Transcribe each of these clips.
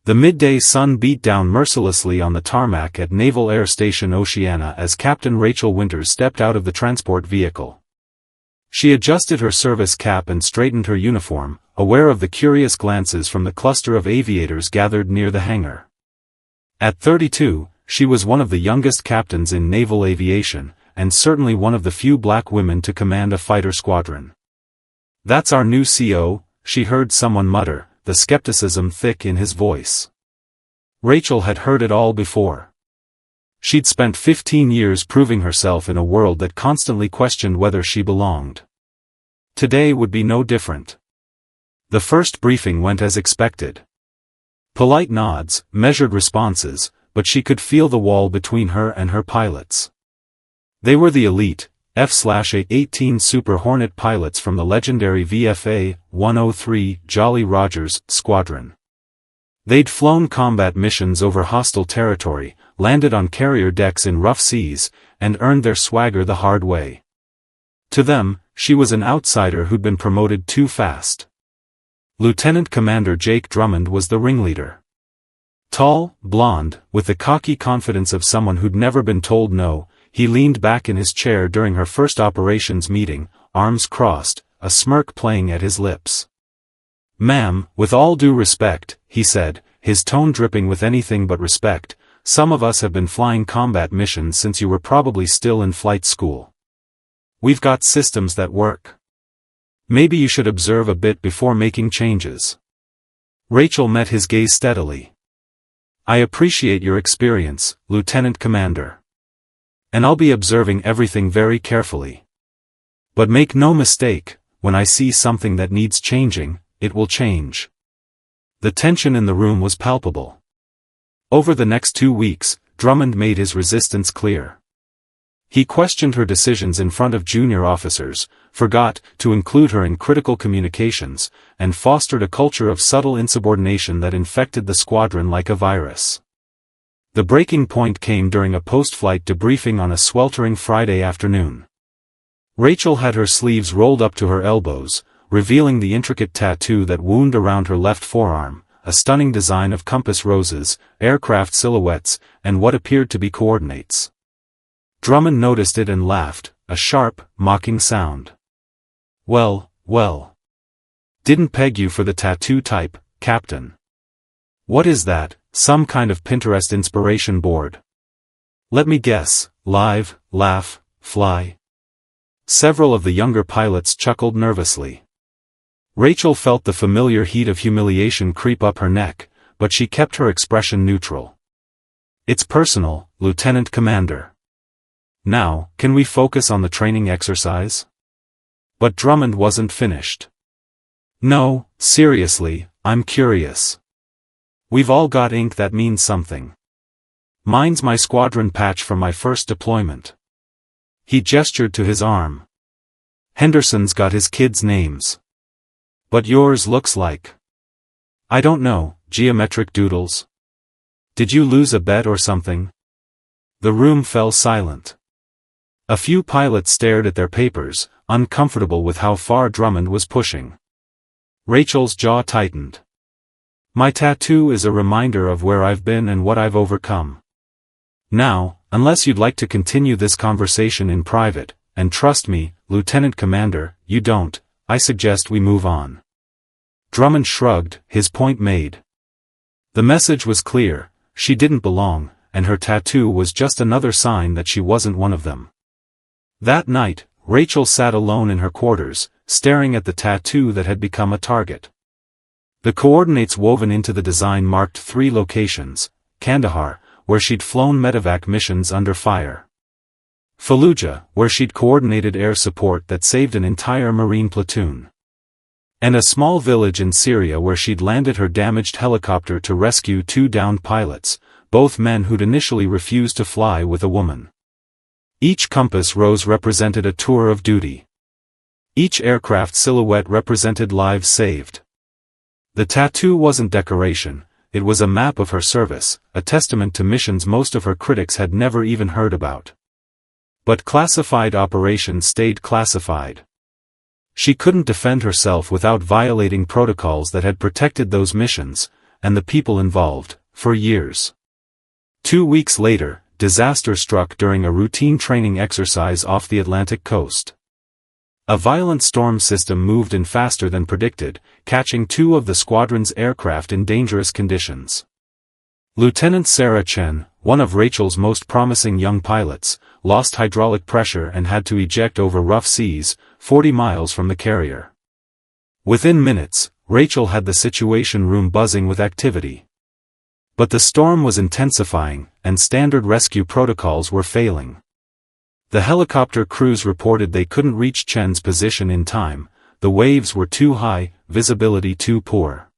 The midday sun beat down mercilessly on the tarmac at Naval Air Station Oceana as Captain Rachel Winters stepped out of the transport vehicle. She adjusted her service cap and straightened her uniform, aware of the curious glances from the cluster of aviators gathered near the hangar. At 32, she was one of the youngest captains in naval aviation, and certainly one of the few black women to command a fighter squadron. "That's our new CO," she heard someone mutter, the skepticism thick in his voice. Rachel had heard it all before. She'd spent 15 years proving herself in a world that constantly questioned whether she belonged. Today would be no different. The first briefing went as expected. Polite nods, measured responses, but she could feel the wall between her and her pilots. They were the elite, F/A-18 Super Hornet pilots from the legendary VFA 103 Jolly Rogers squadron. They'd flown combat missions over hostile territory, landed on carrier decks in rough seas, and earned their swagger the hard way. To them, she was an outsider who'd been promoted too fast. Lieutenant Commander Drummond was the ringleader. Tall, blonde, with the cocky confidence of someone who'd never been told no, he leaned back in his chair during her first operations meeting, arms crossed, a smirk playing at his lips. "Ma'am, with all due respect," he said, his tone dripping with anything but respect, "some of us have been flying combat missions since you were probably still in flight school. We've got systems that work. Maybe you should observe a bit before making changes." Rachel met his gaze steadily. "I appreciate your experience, Lieutenant Commander. And I'll be observing everything very carefully. But make no mistake, when I see something that needs changing, it will change." The tension in the room was palpable. Over the next 2 weeks, Drummond made his resistance clear. He questioned her decisions in front of junior officers, forgot to include her in critical communications, and fostered a culture of subtle insubordination that infected the squadron like a virus. The breaking point came during a post-flight debriefing on a sweltering Friday afternoon. Rachel had her sleeves rolled up to her elbows, revealing the intricate tattoo that wound around her left forearm, a stunning design of compass roses, aircraft silhouettes, and what appeared to be coordinates. Drummond noticed it and laughed, a sharp, mocking sound. Well. Didn't peg you for the tattoo type, Captain." "What is that, some kind of Pinterest inspiration board?" "Let me guess, live, laugh, fly." Several of the younger pilots chuckled nervously. Rachel felt the familiar heat of humiliation creep up her neck, but she kept her expression neutral. "It's personal, Lieutenant Commander. Now, can we focus on the training exercise?" But Drummond wasn't finished. "No, seriously, I'm curious. We've all got ink that means something. Mine's my squadron patch from my first deployment." He gestured to his arm. "Henderson's got his kids' names. But yours looks like, I don't know, geometric doodles. Did you lose a bet or something?" The room fell silent. A few pilots stared at their papers, uncomfortable with how far Drummond was pushing. Rachel's jaw tightened. "My tattoo is a reminder of where I've been and what I've overcome. Now, unless you'd like to continue this conversation in private, and trust me, Lieutenant Commander, you don't, I suggest we move on." Drummond shrugged, his point made. The message was clear, she didn't belong, and her tattoo was just another sign that she wasn't one of them. That night, Rachel sat alone in her quarters, staring at the tattoo that had become a target. The coordinates woven into the design marked 3 locations: Kandahar, where she'd flown medevac missions under fire; Fallujah, where she'd coordinated air support that saved an entire Marine platoon; and a small village in Syria where she'd landed her damaged helicopter to rescue 2 downed pilots, both men who'd initially refused to fly with a woman. Each compass rose represented a tour of duty. Each aircraft silhouette represented lives saved. The tattoo wasn't decoration, it was a map of her service, a testament to missions most of her critics had never even heard about. But classified operations stayed classified. She couldn't defend herself without violating protocols that had protected those missions, and the people involved, for years. 2 weeks later, disaster struck during a routine training exercise off the Atlantic coast. A violent storm system moved in faster than predicted, catching 2 of the squadron's aircraft in dangerous conditions. Lieutenant Sarah Chen, one of Rachel's most promising young pilots, lost hydraulic pressure and had to eject over rough seas, 40 miles from the carrier. Within minutes, Rachel had the situation room buzzing with activity. But the storm was intensifying, and standard rescue protocols were failing. The helicopter crews reported they couldn't reach Chen's position in time, the waves were too high, visibility too poor.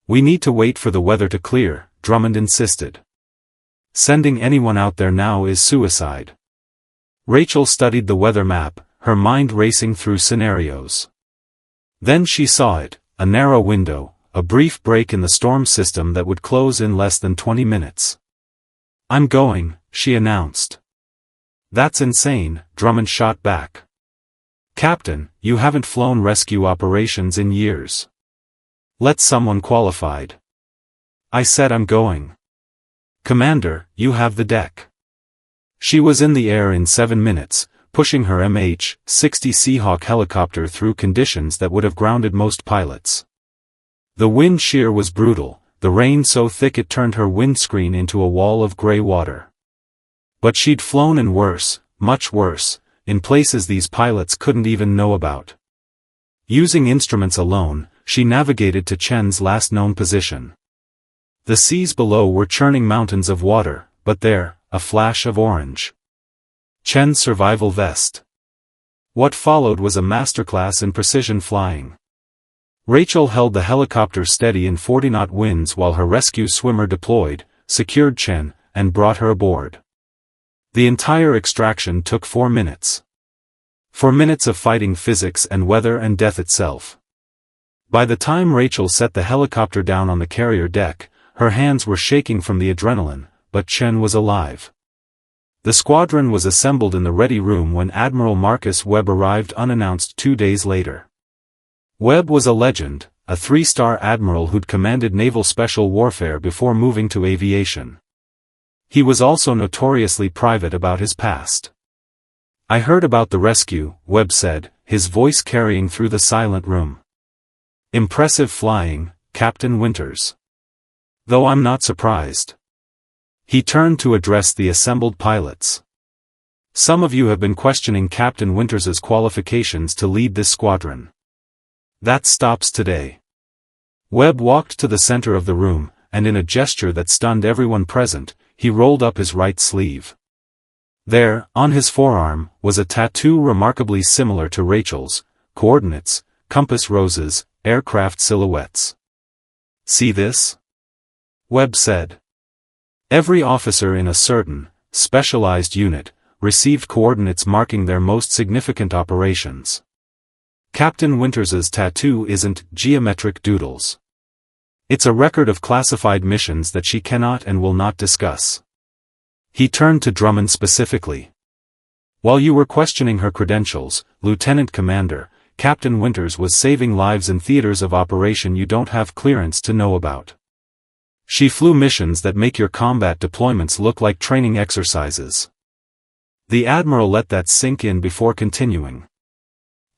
"We need to wait for the weather to clear," Drummond insisted. "Sending anyone out there now is suicide." Rachel studied the weather map, her mind racing through scenarios. Then she saw it, a narrow window, a brief break in the storm system that would close in less than 20 minutes. "I'm going," she announced. "That's insane," Drummond shot back. "Captain, you haven't flown rescue operations in years. Let someone qualified." "I said I'm going." "Commander, you have the deck." She was in the air in 7 minutes, pushing her MH-60 Seahawk helicopter through conditions that would have grounded most pilots. The wind shear was brutal, the rain so thick it turned her windscreen into a wall of gray water. But she'd flown in worse, much worse, in places these pilots couldn't even know about. Using instruments alone, she navigated to Chen's last known position. The seas below were churning mountains of water, but there, a flash of orange. Chen's survival vest. What followed was a masterclass in precision flying. Rachel held the helicopter steady in 40-knot winds while her rescue swimmer deployed, secured Chen, and brought her aboard. The entire extraction took 4 minutes. 4 minutes of fighting physics and weather and death itself. By the time Rachel set the helicopter down on the carrier deck, her hands were shaking from the adrenaline, but Chen was alive. The squadron was assembled in the ready room when Admiral Marcus Webb arrived unannounced 2 days later. Webb was a legend, a 3-star admiral who'd commanded naval special warfare before moving to aviation. He was also notoriously private about his past. "I heard about the rescue," Webb said, his voice carrying through the silent room. "Impressive flying, Captain Winters. Though I'm not surprised." He turned to address the assembled pilots. "Some of you have been questioning Captain Winters's qualifications to lead this squadron. That stops today." Webb walked to the center of the room, and in a gesture that stunned everyone present, he rolled up his right sleeve. There, on his forearm, was a tattoo remarkably similar to Rachel's: coordinates, compass roses, aircraft silhouettes. "See this?" Webb said. Every officer in a certain, specialized unit, received coordinates marking their most significant operations. Captain Winters's tattoo isn't geometric doodles. It's a record of classified missions that she cannot and will not discuss. He turned to Drummond specifically. "While you were questioning her credentials, Lieutenant Commander, Captain Winters was saving lives in theaters of operation you don't have clearance to know about. She flew missions that make your combat deployments look like training exercises." The Admiral let that sink in before continuing.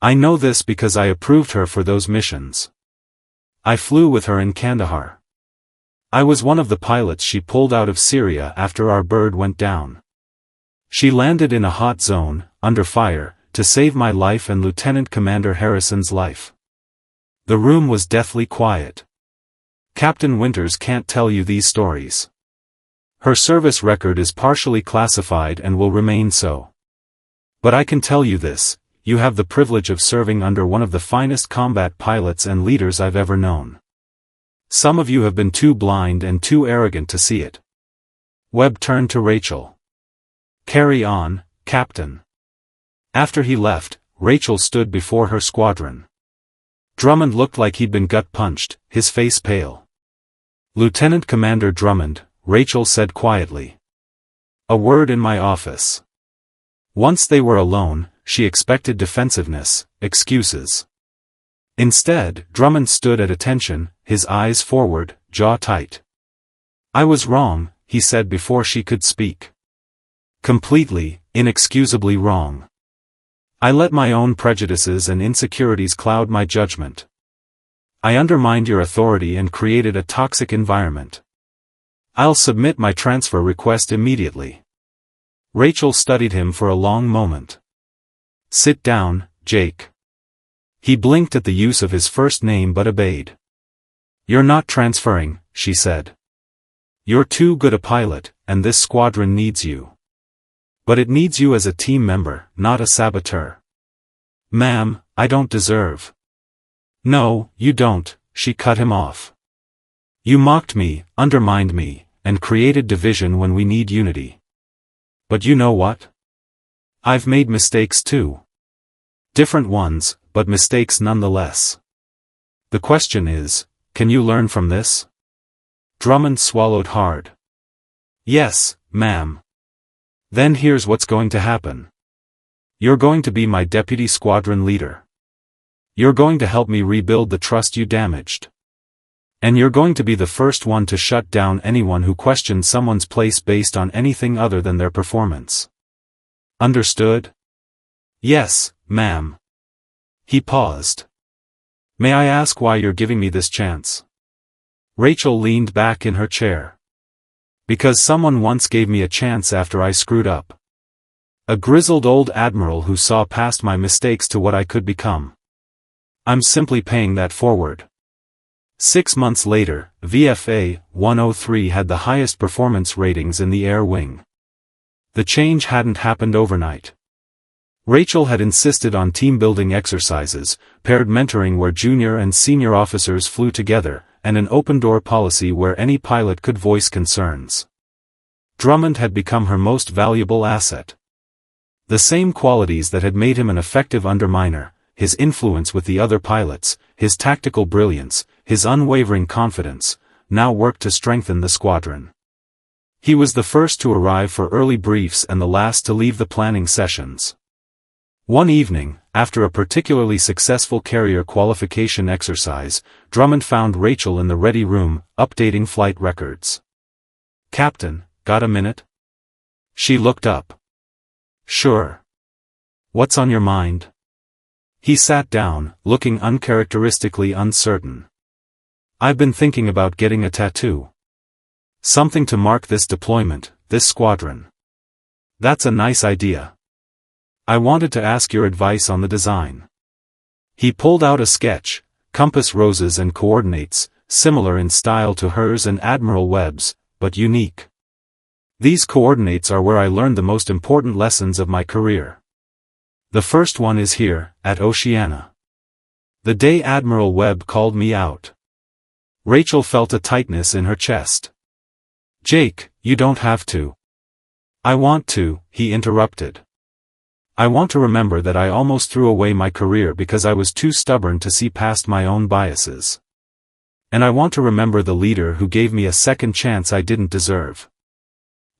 "I know this because I approved her for those missions. I flew with her in Kandahar. I was one of the pilots she pulled out of Syria after our bird went down. She landed in a hot zone, under fire, to save my life and Lieutenant Commander Harrison's life." The room was deathly quiet. "Captain Winters can't tell you these stories. Her service record is partially classified and will remain so. But I can tell you this: you have the privilege of serving under one of the finest combat pilots and leaders I've ever known. Some of you have been too blind and too arrogant to see it." Webb turned to Rachel. "Carry on, Captain." After he left, Rachel stood before her squadron. Drummond looked like he'd been gut-punched, his face pale. "Lieutenant Commander Drummond," Rachel said quietly. "A word in my office." Once they were alone, she expected defensiveness, excuses. Instead, Drummond stood at attention, his eyes forward, jaw tight. "I was wrong," he said before she could speak. "Completely, inexcusably wrong. I let my own prejudices and insecurities cloud my judgment. I undermined your authority and created a toxic environment. I'll submit my transfer request immediately." Rachel studied him for a long moment. "Sit down, Jake." He blinked at the use of his first name but obeyed. "You're not transferring," she said. "You're too good a pilot, and this squadron needs you. But it needs you as a team member, not a saboteur." "Ma'am, I don't deserve." "No, you don't," she cut him off. "You mocked me, undermined me, and created division when we need unity. But you know what? I've made mistakes too. Different ones, but mistakes nonetheless. The question is, can you learn from this?" Drummond swallowed hard. "Yes, ma'am." "Then here's what's going to happen. You're going to be my deputy squadron leader. You're going to help me rebuild the trust you damaged. And you're going to be the first one to shut down anyone who questions someone's place based on anything other than their performance. Understood?" "Yes, ma'am." He paused. "May I ask why you're giving me this chance?" Rachel leaned back in her chair. "Because someone once gave me a chance after I screwed up. A grizzled old admiral who saw past my mistakes to what I could become. I'm simply paying that forward." 6 months later, VFA 103 had the highest performance ratings in the air wing. The change hadn't happened overnight. Rachel had insisted on team-building exercises, paired mentoring where junior and senior officers flew together, and an open-door policy where any pilot could voice concerns. Drummond had become her most valuable asset. The same qualities that had made him an effective underminer, his influence with the other pilots, his tactical brilliance, his unwavering confidence, now worked to strengthen the squadron. He was the first to arrive for early briefs and the last to leave the planning sessions. One evening, after a particularly successful carrier qualification exercise, Drummond found Rachel in the ready room, updating flight records. "Captain, got a minute?" She looked up. "Sure. What's on your mind?" He sat down, looking uncharacteristically uncertain. "I've been thinking about getting a tattoo. Something to mark this deployment, this squadron." "That's a nice idea. I wanted to ask your advice on the design." He pulled out a sketch, compass roses and coordinates, similar in style to hers and Admiral Webb's, but unique. "These coordinates are where I learned the most important lessons of my career. The first one is here, at Oceana. The day Admiral Webb called me out." Rachel felt a tightness in her chest. "Jake, you don't have to." "I want to," he interrupted. "I want to remember that I almost threw away my career because I was too stubborn to see past my own biases. And I want to remember the leader who gave me a second chance I didn't deserve."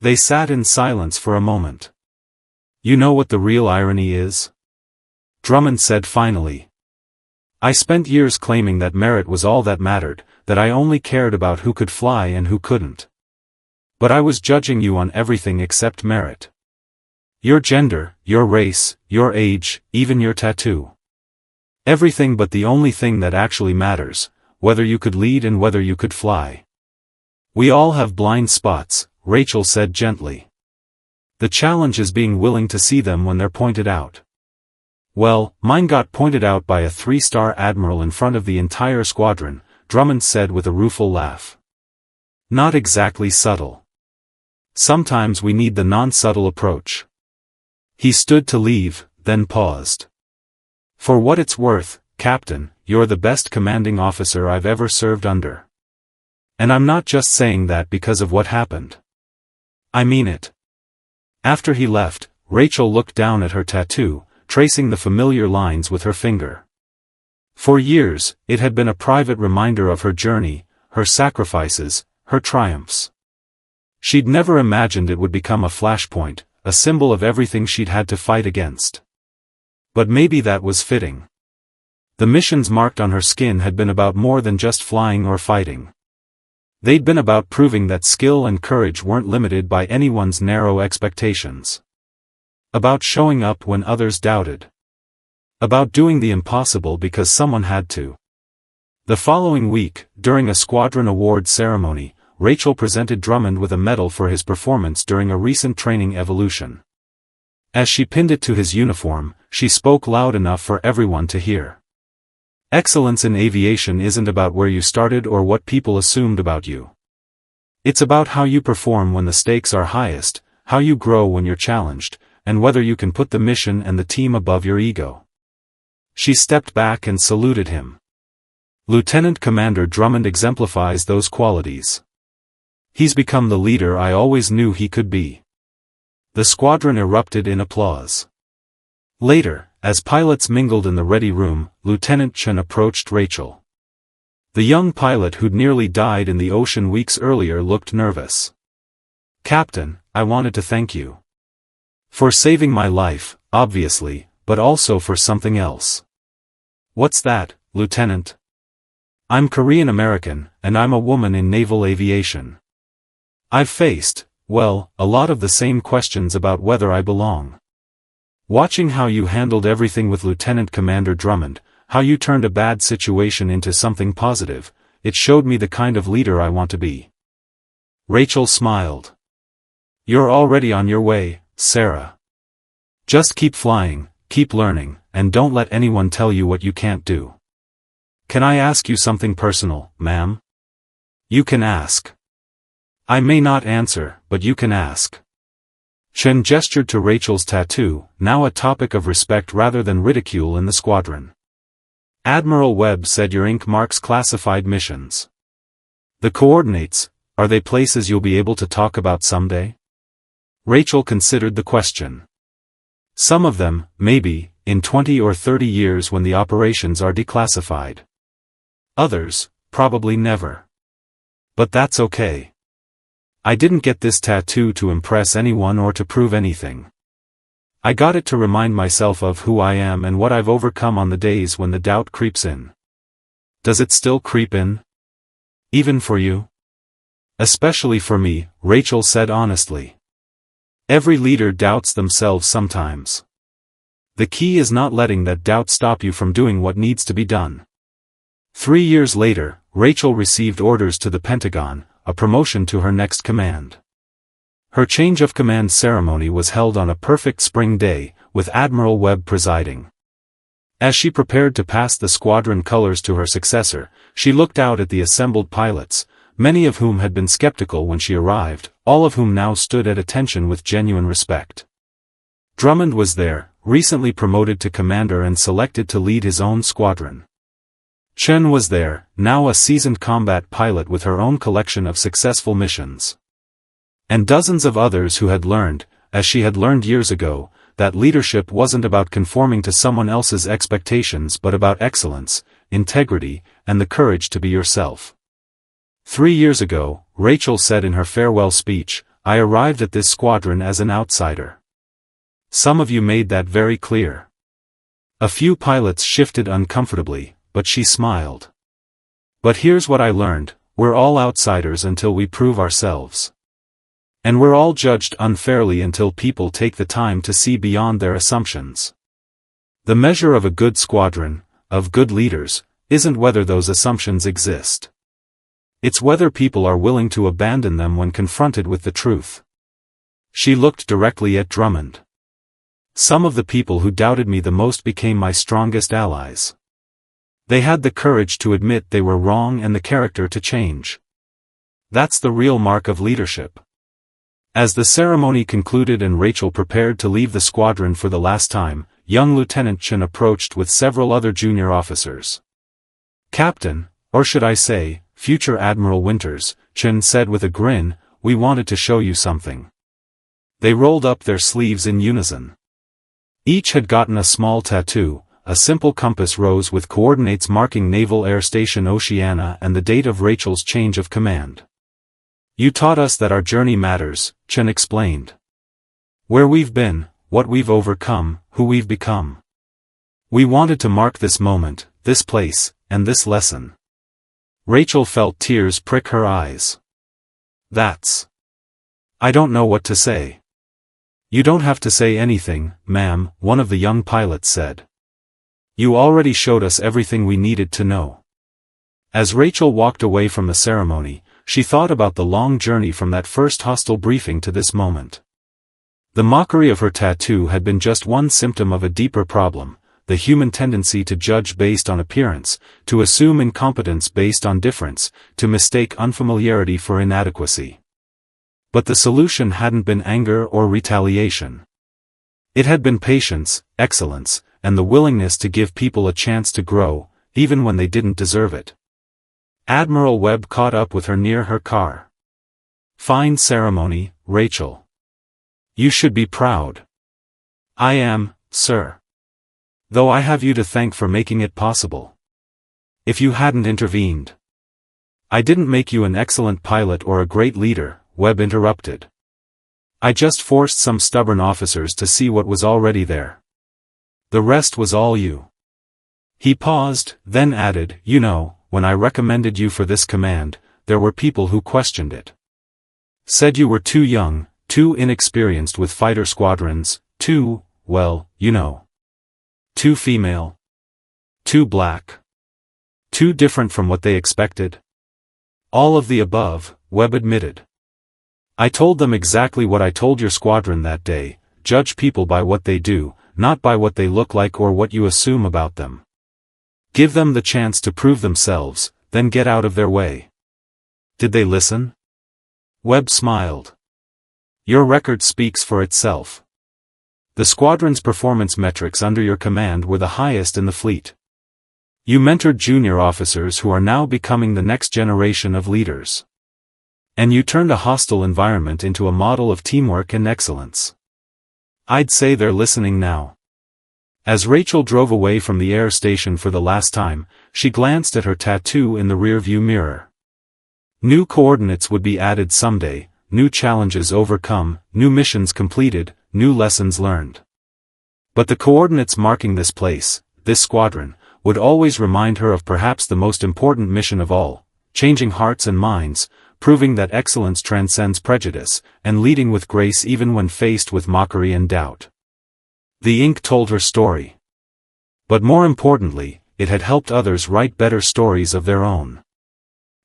They sat in silence for a moment. "You know what the real irony is?" Drummond said finally. "I spent years claiming that merit was all that mattered, that I only cared about who could fly and who couldn't. But I was judging you on everything except merit. Your gender, your race, your age, even your tattoo. Everything but the only thing that actually matters, whether you could lead and whether you could fly. We all have blind spots," Rachel said gently. "The challenge is being willing to see them when they're pointed out." "Well, mine got pointed out by a 3-star admiral in front of the entire squadron," Drummond said with a rueful laugh. "Not exactly subtle. Sometimes we need the non-subtle approach." He stood to leave, then paused. "For what it's worth, Captain, you're the best commanding officer I've ever served under. And I'm not just saying that because of what happened. I mean it." After he left, Rachel looked down at her tattoo, tracing the familiar lines with her finger. For years, it had been a private reminder of her journey, her sacrifices, her triumphs. She'd never imagined it would become a flashpoint, a symbol of everything she'd had to fight against. But maybe that was fitting. The missions marked on her skin had been about more than just flying or fighting. They'd been about proving that skill and courage weren't limited by anyone's narrow expectations. About showing up when others doubted. About doing the impossible because someone had to. The following week, during a squadron awards ceremony, Rachel presented Drummond with a medal for his performance during a recent training evolution. As she pinned it to his uniform, she spoke loud enough for everyone to hear. Excellence in aviation isn't about where you started or what people assumed about you. It's about how you perform when the stakes are highest, how you grow when you're challenged, and whether you can put the mission and the team above your ego. She stepped back and saluted him. Lieutenant Commander Drummond exemplifies those qualities. He's become the leader I always knew he could be. The squadron erupted in applause. Later, as pilots mingled in the ready room, Lieutenant Chen approached Rachel. The young pilot who'd nearly died in the ocean weeks earlier looked nervous. "Captain, I wanted to thank you. For saving my life, obviously, but also for something else." "What's that, Lieutenant?" "I'm Korean American, and I'm a woman in naval aviation. I've faced, well, a lot of the same questions about whether I belong. Watching how you handled everything with Lieutenant Commander Drummond, how you turned a bad situation into something positive, it showed me the kind of leader I want to be." Rachel smiled. "You're already on your way, Sarah. Just keep flying, keep learning, and don't let anyone tell you what you can't do." "Can I ask you something personal, ma'am?" "You can ask." "I may not answer, but you can ask." Chen gestured to Rachel's tattoo, now a topic of respect rather than ridicule in the squadron. "Admiral Webb said your ink marks classified missions. The coordinates, are they places you'll be able to talk about someday?" Rachel considered the question. "Some of them, maybe, in 20 or 30 years when the operations are declassified. Others, probably never. But that's okay. I didn't get this tattoo to impress anyone or to prove anything. I got it to remind myself of who I am and what I've overcome on the days when the doubt creeps in." "Does it still creep in? Even for you?" "Especially for me," Rachel said honestly. "Every leader doubts themselves sometimes. The key is not letting that doubt stop you from doing what needs to be done." 3 years later, Rachel received orders to the Pentagon, a promotion to her next command. Her change of command ceremony was held on a perfect spring day, with Admiral Webb presiding. As she prepared to pass the squadron colors to her successor, she looked out at the assembled pilots, many of whom had been skeptical when she arrived, all of whom now stood at attention with genuine respect. Drummond was there, recently promoted to commander and selected to lead his own squadron. Chen was there, now a seasoned combat pilot with her own collection of successful missions. And dozens of others who had learned, as she had learned years ago, that leadership wasn't about conforming to someone else's expectations but about excellence, integrity, and the courage to be yourself. 3 years ago, Rachel said in her farewell speech, "I arrived at this squadron as an outsider. Some of you made that very clear." A few pilots shifted uncomfortably, but she smiled. "But here's what I learned, we're all outsiders until we prove ourselves. And we're all judged unfairly until people take the time to see beyond their assumptions. The measure of a good squadron, of good leaders, isn't whether those assumptions exist. It's whether people are willing to abandon them when confronted with the truth." She looked directly at Drummond. "Some of the people who doubted me the most became my strongest allies. They had the courage to admit they were wrong and the character to change. That's the real mark of leadership." As the ceremony concluded and Rachel prepared to leave the squadron for the last time, young Lieutenant Chen approached with several other junior officers. "Captain, or should I say, future Admiral Winters," Chen said with a grin, "we wanted to show you something." They rolled up their sleeves in unison. Each had gotten a small tattoo, a simple compass rose with coordinates marking Naval Air Station Oceana and the date of Rachel's change of command. "You taught us that our journey matters," Chen explained. "Where we've been, what we've overcome, who we've become. We wanted to mark this moment, this place, and this lesson. Rachel felt tears prick her eyes. I don't know what to say. You don't have to say anything, ma'am, one of the young pilots said. You already showed us everything we needed to know. As Rachel walked away from the ceremony, she thought about the long journey from that first hostile briefing to this moment. The mockery of her tattoo had been just one symptom of a deeper problem, the human tendency to judge based on appearance, to assume incompetence based on difference, to mistake unfamiliarity for inadequacy. But the solution hadn't been anger or retaliation. It had been patience, excellence, and the willingness to give people a chance to grow, even when they didn't deserve it. Admiral Webb caught up with her near her car. Fine ceremony, Rachel. You should be proud. I am, sir. Though I have you to thank for making it possible. If you hadn't intervened. I didn't make you an excellent pilot or a great leader, Webb interrupted. I just forced some stubborn officers to see what was already there. The rest was all you. He paused, then added, you know, when I recommended you for this command, there were people who questioned it. Said you were too young, too inexperienced with fighter squadrons, too, well, you know. Too female. Too black. Too different from what they expected. All of the above, Webb admitted. I told them exactly what I told your squadron that day, judge people by what they do, not by what they look like or what you assume about them. Give them the chance to prove themselves, then get out of their way. Did they listen? Webb smiled. Your record speaks for itself. The squadron's performance metrics under your command were the highest in the fleet. You mentored junior officers who are now becoming the next generation of leaders. And you turned a hostile environment into a model of teamwork and excellence. I'd say they're listening now. As Rachel drove away from the air station for the last time, she glanced at her tattoo in the rearview mirror. New coordinates would be added someday, new challenges overcome, new missions completed, new lessons learned. But the coordinates marking this place, this squadron, would always remind her of perhaps the most important mission of all, changing hearts and minds, proving that excellence transcends prejudice, and leading with grace even when faced with mockery and doubt. The ink told her story. But more importantly, it had helped others write better stories of their own.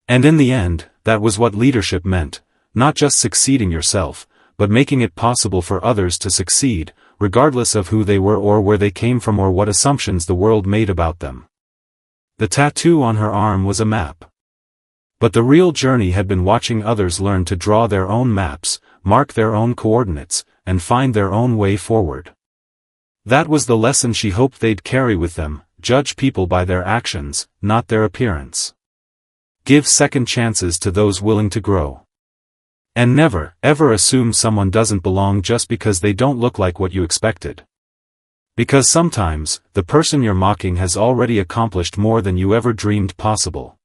And in the end, that was what leadership meant, not just succeeding yourself, but making it possible for others to succeed, regardless of who they were or where they came from or what assumptions the world made about them. The tattoo on her arm was a map. But the real journey had been watching others learn to draw their own maps, mark their own coordinates, and find their own way forward. That was the lesson she hoped they'd carry with them, judge people by their actions, not their appearance. Give second chances to those willing to grow. And never, ever assume someone doesn't belong just because they don't look like what you expected. Because sometimes, the person you're mocking has already accomplished more than you ever dreamed possible.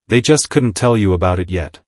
They just couldn't tell you about it yet.